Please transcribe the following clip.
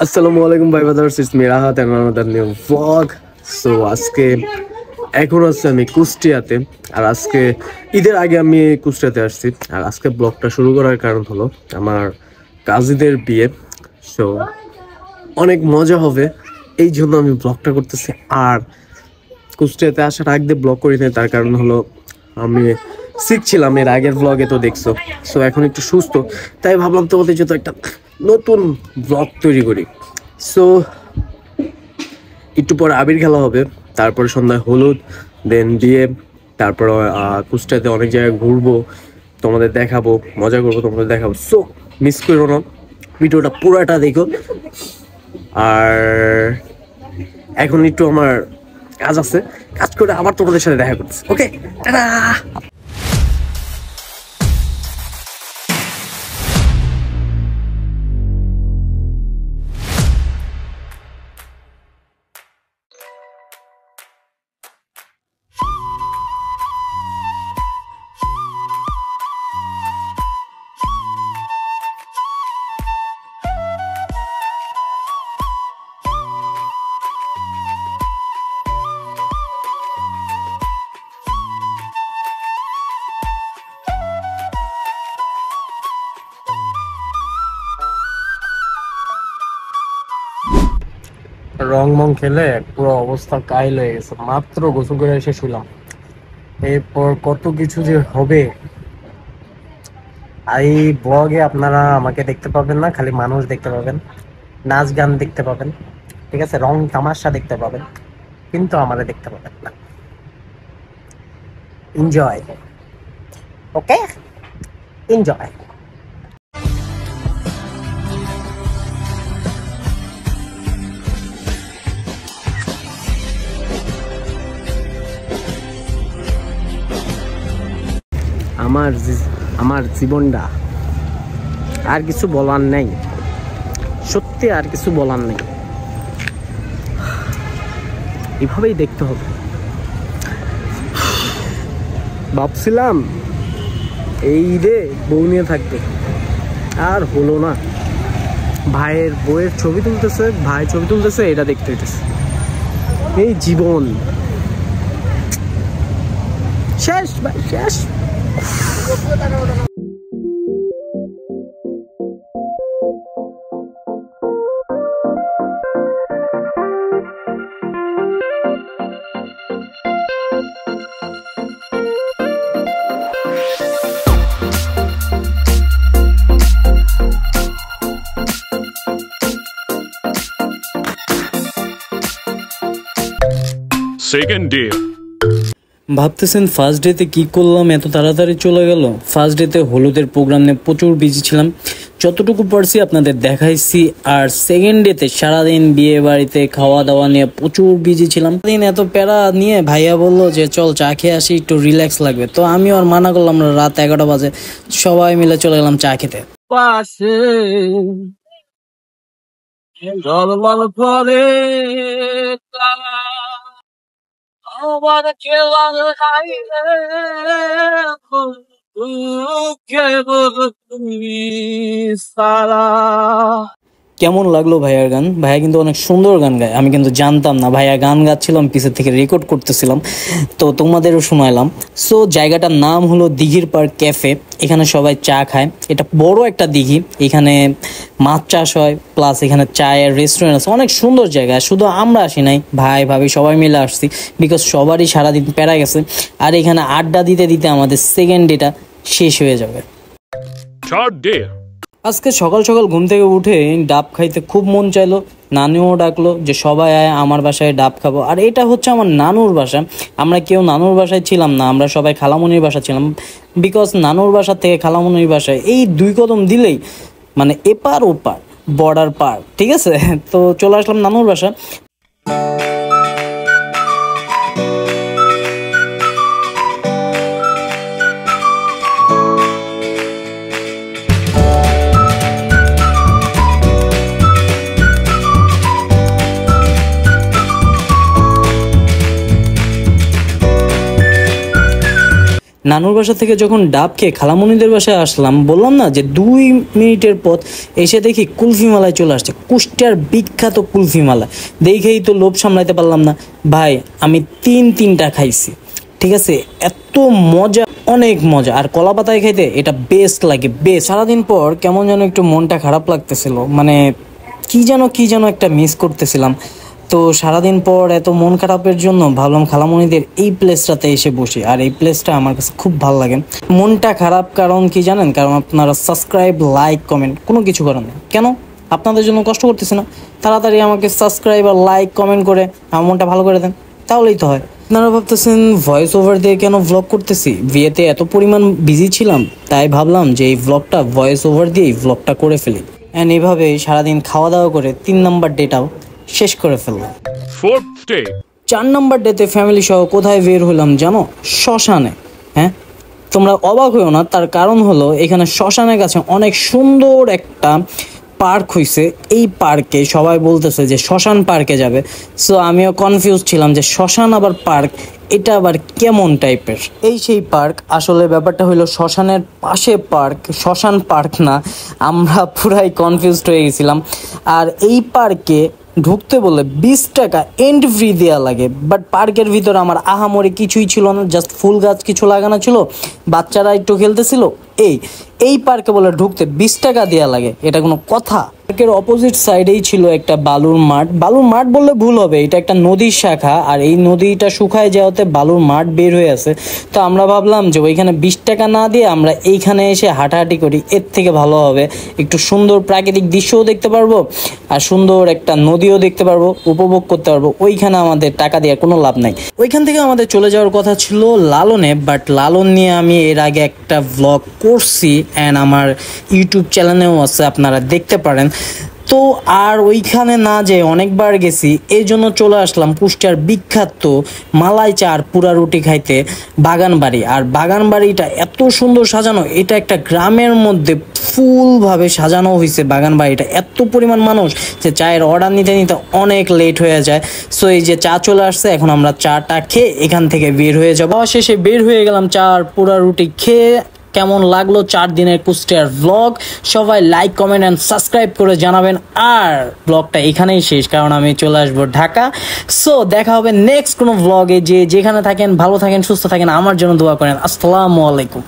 আসসালামু আলাইকুম ভাই brothers, it's me Rahat and another new vlog. So আজকে এখন আছে আমি কুষ্টিয়াতে, আর আজকে ঈদের আগে আমি কুষ্টিয়াতে আসছি। আর আজকে ব্লগটা শুরু করার কারণ হলো আমার কাজিদের বিয়ে। সো অনেক মজা হবে, এই জন্য আমি ব্লগটা করতেছি। আর কুষ্টিয়াতে আসার আগে দিয়ে ব্লগ করি নাই, তার কারণ হলো আমি শিখছিলাম, এর আগের ব্লগে তো দেখছো। সো এখন একটু সুস্থ, তাই ভাবলাম তোমাদের যত একটা নতুন ব্লগ তৈরি করি। সো একটু পরে আবির খেলা হবে, তারপরে সন্ধ্যায় হলুদ, দেন বিয়ে, তারপর কুষ্টিয়াতে অনেক জায়গায় ঘুরবো, তোমাদের দেখাবো, মজা করবো, তোমাদের দেখাবো। সো মিস করো না, ভিডিওটা পুরোটা দেখো। আর এখন একটু আমার কাজ আছে, কাজ করে আবার তোমাদের সাথে দেখা করতেছি। ওকে, টাটা। রং মং খেলে পুরো অবস্থা কাহিল হয়ে গেছে, মাত্র গোসল করে এসে শুলাম। এরপর কত কিছু যে হবে, এই ব্লগে আপনারা আমাকে দেখতে পাবেন না, খালি মানুষ দেখতে পাবেন, নাচ গান দেখতে পাবেন, ঠিক আছে, রং তামাশা দেখতে পাবেন, কিন্তু আমাদের দেখতে পাবেন না। এনজয়, ওকে, এনজয়। আমার জীবনটা আর কিছু বলার নেই, সত্যি আর কিছু বলার নেই, এভাবেই দেখতে হবে। ভাবছিলাম এই রে বউ নিয়ে থাকবে, আর হলো না। ভাইয়ের বউয়ের ছবি তুলতেছে, ভাই ছবি তুলতেছে, এটা দেখতে হইতেছে। এই জীবন শেষ ভাই, শেষ। Second day. ভাবতেছেন ফার্স্ট ডেতে কি করলাম, এত তাড়াতাড়ি চলে গেল। ফার্স্ট ডেতে হলুদের প্রোগ্রাম নিয়ে প্রচুর বিজি ছিলাম, যতটুকু পারছি আপনাদের দেখাইছি। আর সেকেন্ড ডেতে সারাদিন বিয়ে বাড়িতে খাওয়া দাওয়া নিয়ে প্রচুর বিজি ছিলাম। দিন এত প্যারা নিয়ে ভাইয়া বললো যে চল চা খেয়ে আসি, একটু রিল্যাক্স লাগবে। তো আমিও আর মানা করলাম না, রাত 11টা বাজে সবাই মিলে চলে গেলাম চা খেতে। পাশে জলমল করে আমার কেলা তুমি সারা। কেমন লাগলো ভাইয়ার গান? ভাইয়া কিন্তু অনেক সুন্দর গান গায়, আমি কিন্তু জানতাম না। ভাইয়া গান গাচ্ছিলাম, পিছের থেকে রেকর্ড করতেছিলাম, তো তোমাদেরও শোনাইলাম। সো জায়গাটার নাম হলো দিঘির পাড় ক্যাফে। এখানে সবাই চা খায়, এটা বড় একটা দিঘি, এখানে মাছ চাষ হয়, প্লাস এখানে চায়ের রেস্টুরেন্ট আছে, অনেক সুন্দর জায়গা। শুধু আমরা আসি নাই, ভাই ভাবি সবাই মিলে আসছি, বিকজ সবারই সারাদিন প্যারা গেছে। আর এখানে আড্ডা দিতে দিতে আমাদের সেকেন্ড ডেটা শেষ হয়ে যাবে। Third day. আজকে সকাল সকাল ঘুম থেকে উঠে ডাব খাইতে খুব মন চাইলো। নানুও ডাকলো যে সবাই আয় আমার বাসায় ডাব খাবো। আর এটা হচ্ছে আমার নানুর বাসা, আমরা কেউ নানুর বাসায় ছিলাম না, আমরা সবাই খালামনির বাসা ছিলাম। বিকজ নানুর বাসা থেকে খালামনির বাসায় এই 2 কদম দিলেই মানে এপার ওপার, বর্ডার পার, ঠিক আছে। তো চলে আসলাম নানুর বাসা। নানুর বাসা থেকে যখন ডাব খেয়ে খালামণিদের বাসায় আসলাম, বললাম না যে 2 মিনিটের পথ, এসে দেখি কুলফি মালায় চলে আসছে, কুষ্টিয়ার বিখ্যাত কুলফি মালা। দেখেই তো লোভ সামলাইতে পারলাম না ভাই, আমি তিনটা খাইছি। ঠিক আছে, এত মজা, অনেক মজা। আর কলা পাতায় খাইতে এটা বেস্ট লাগে, বেস্ট। সারাদিন পর কেমন যেন একটু মনটা খারাপ লাগতেছিল, মানে কি যেন একটা মিস করতেছিলাম। তো সারাদিন পর এত মন খারাপের জন্য ভাবলাম খালামণিদের এই প্লেসটাতে এসে বসি, আর এই প্লেসটা আমার কাছে খুব ভালো লাগে। মনটা খারাপ কারণ কি জানেন? কারণ আপনারা সাবস্ক্রাইব, লাইক, কমেন্ট কোনো কিছু করেন না। কেন? আপনাদের জন্য কষ্ট করতেছি না? তাড়াতাড়ি আমাকে সাবস্ক্রাইব আর লাইক, কমেন্ট করে আমার মনটা ভালো করে দেন, তাহলেই তো হয়। আপনারা ভাবতেছেন ভয়েস ওভার দিয়ে কেন ভ্লগ করতেছি? বিয়েতে এত পরিমাণ বিজি ছিলাম, তাই ভাবলাম যে এই ভ্লগটা ভয়েস ওভার দিয়ে এই ভ্লগটা করে ফেলি। অ্যান্ড এইভাবে সারাদিন খাওয়া দাওয়া করে 3 নম্বর ডেটাও শেষ করে ফেললাম। 4th day. 4 নম্বর ডেতে ফ্যামিলি সহ কোথায় বের হলাম জানো? শ্মশানে। হ্যাঁ, তোমরা অবাক হইও না, তার কারণ হলো এখানে শ্মশানের কাছে অনেক সুন্দর একটা পার্ক হইছে। এই পার্কে সবাই বলতেছে যে শ্মশান পার্কে যাবে। সো আমিও কনফিউজ ছিলাম যে শ্মশান আবার পার্ক, এটা আবার কেমন টাইপের। এই সেই পার্ক, আসলে ব্যাপারটা হলো শ্মশানের পাশে পার্ক, শ্মশান পার্ক না। আমরা পুরাই কনফিউজড হয়ে গেছিলাম। আর এই পার্কে ঢুকতে বলে 20 টাকা এন্ট্রি ফি দেওয়া লাগে। বাট পার্কের ভিতরে আমার আহামরি কিছুই ছিল না, জাস্ট ফুল গাছ কিছু লাগানো ছিল, বাচ্চারা একটু খেলতেছিল। এই পার্কে বলে ঢুকতে 20 টাকা দেওয়া লাগে, এটা কোনো কথা? পার্কের অপোজিট সাইডেই ছিল একটা বালুর মাঠ। বালুর মাঠ বললে ভুল হবে, এটা একটা নদীর শাখা, আর এই নদীটা শুকায় যাওয়াতে বালুর মাঠ বের হয়ে আছে। তো আমরা ভাবলাম যে ওইখানে 20 টাকা না দিয়ে আমরা এইখানে এসে হাঁটাহাঁটি করি, এর থেকে ভালো হবে। একটু সুন্দর প্রাকৃতিক দৃশ্যও দেখতে পারবো, আর সুন্দর একটা নদীও দেখতে পারবো, উপভোগ করতে পারবো। ওইখানে আমাদের টাকা দিয়ে কোনো লাভ নাই। ওইখান থেকে আমাদের চলে যাওয়ার কথা ছিল লালনে, বাট লালন নিয়ে আমি এর আগে একটা ভ্লগ করছি, অ্যান্ড আমার ইউটিউব চ্যানেলেও আছে, আপনারা দেখতে পারেন। তো আর ওইখানে না যে অনেকবার গেছি, এই জন্য চলে আসলাম কুষ্টিয়ার বিখ্যাত মালাই চা আর পুরা রুটি খাইতে বাগানবাড়ি। আর বাগানবাড়িটা এত সুন্দর সাজানো, এটা একটা গ্রামের মধ্যে ফুলভাবে সাজানো হয়েছে বাগানবাড়িটা। এত পরিমাণ মানুষ যে চায়ের অর্ডার নিতে নিতে অনেক লেট হয়ে যায়। সো এই যে চা চলে আসছে, এখন আমরা চাটা খেয়ে এখান থেকে বের হয়ে যাবো। শেষে বের হয়ে গেলাম চা আর পুরা রুটি খেয়ে। কেমন লাগলো 4 দিনের কুষ্টিয়ার ভ্লগ? সবাই লাইক, কমেন্ট অ্যান্ড সাবস্ক্রাইব করে জানাবেন। আর ব্লগটা এখানেই শেষ, কারণ আমি চলে আসবো ঢাকা। সো দেখা হবে নেক্সট কোনো ভ্লগে। যেখানে থাকেন ভালো থাকেন, সুস্থ থাকেন, আমার জন্য দোয়া করেন। আসসালামু আলাইকুম।